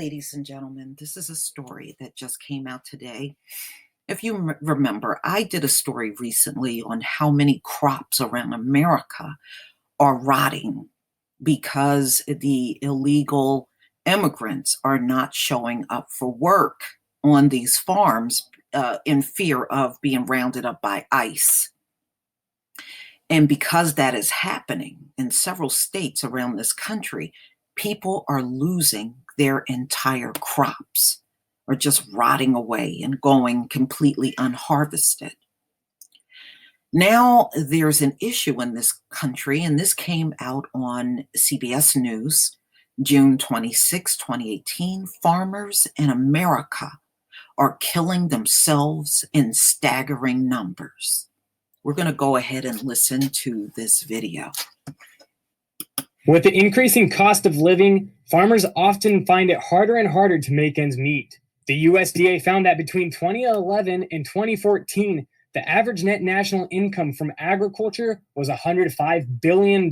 ladies and gentlemen, this is a story that just came out today. If you remember, I did a story recently on how many crops around America are rotting because the illegal immigrants are not showing up for work on these farms in fear of being rounded up by ICE. And because that is happening in several states around this country, people are losing their entire crops or just rotting away and going completely unharvested. Now there's an issue in this country, and this came out on CBS News, June 26, 2018. Farmers in America are killing themselves in staggering numbers. We're going to go ahead and listen to this video. With the increasing cost of living, farmers often find it harder and harder to make ends meet. The USDA found that between 2011 and 2014, the average net national income from agriculture was $105 billion.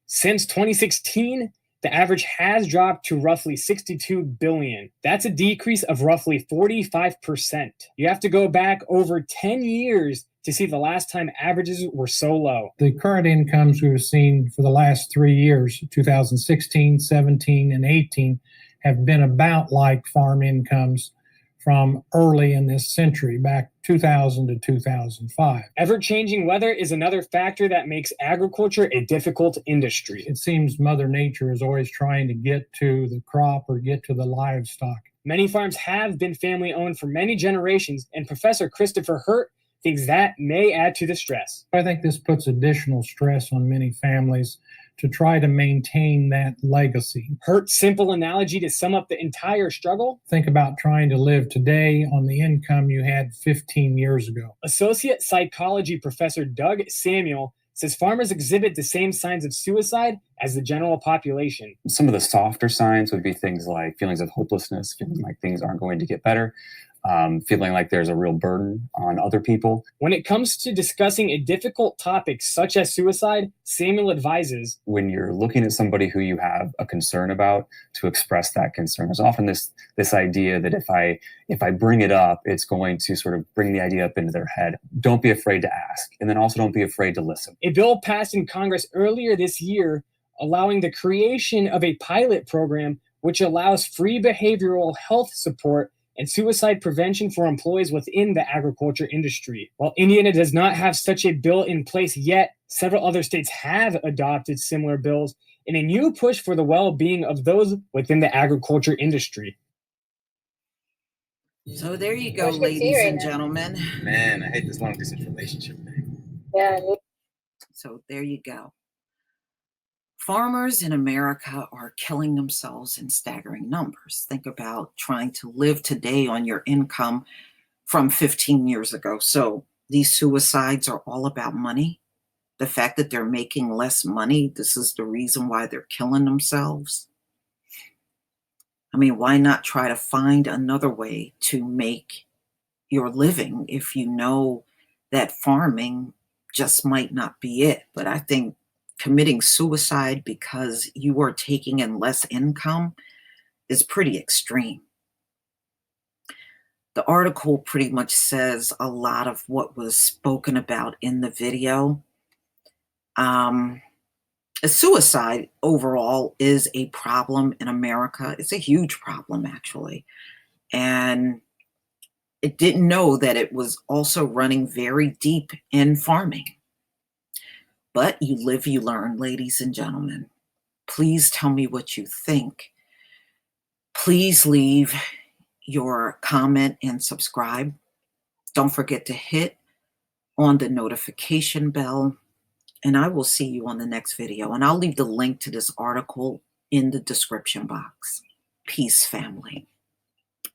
Since 2016, the average has dropped to roughly $62 billion. That's a decrease of roughly 45%. You have to go back over 10 years to see the last time averages were so low. The current incomes we've seen for the last 3 years, 2016, 17, and 18, have been about like farm incomes from early in this century, back 2000 to 2005. Ever-changing weather is another factor that makes agriculture a difficult industry. It seems Mother Nature is always trying to get to the crop or get to the livestock. Many farms have been family-owned for many generations, and Professor Christopher Hurt thinks that may add to the stress. I think this puts additional stress on many families to try to maintain that legacy. Hurt's simple analogy to sum up the entire struggle: think about trying to live today on the income you had 15 years ago. Associate psychology professor Doug Samuel says farmers exhibit the same signs of suicide as the general population. Some of the softer signs would be things like feelings of hopelessness, feeling like things aren't going to get better, feeling like there's a real burden on other people. When it comes to discussing a difficult topic such as suicide, Samuel advises, when you're looking at somebody who you have a concern about, to express that concern. There's often this idea that if I bring it up, it's going to sort of bring the idea up into their head. Don't be afraid to ask, and then also don't be afraid to listen. A bill passed in Congress earlier this year allowing the creation of a pilot program which allows free behavioral health support and suicide prevention for employees within the agriculture industry. While Indiana does not have such a bill in place yet, several other states have adopted similar bills in a new push for the well-being of those within the agriculture industry. So there you go, ladies and gentlemen. Man, I hate this long-distance relationship thing. Yeah. So there you go. Farmers in America are killing themselves in staggering numbers. Think about trying to live today on your income from 15 years ago. So these suicides are all about money. The fact that they're making less money, this is the reason why they're killing themselves. I mean, why not try to find another way to make your living if you know that farming just might not be it? But I think committing suicide because you are taking in less income is pretty extreme. The article pretty much says a lot of what was spoken about in the video. Suicide overall is a problem in America. It's a huge problem, actually. And it didn't know that it was also running very deep in farming. But you live, you learn, ladies and gentlemen. Please tell me what you think. Please leave your comment and subscribe. Don't forget to hit on the notification bell. And I will see you on the next video. And I'll leave the link to this article in the description box. Peace, family.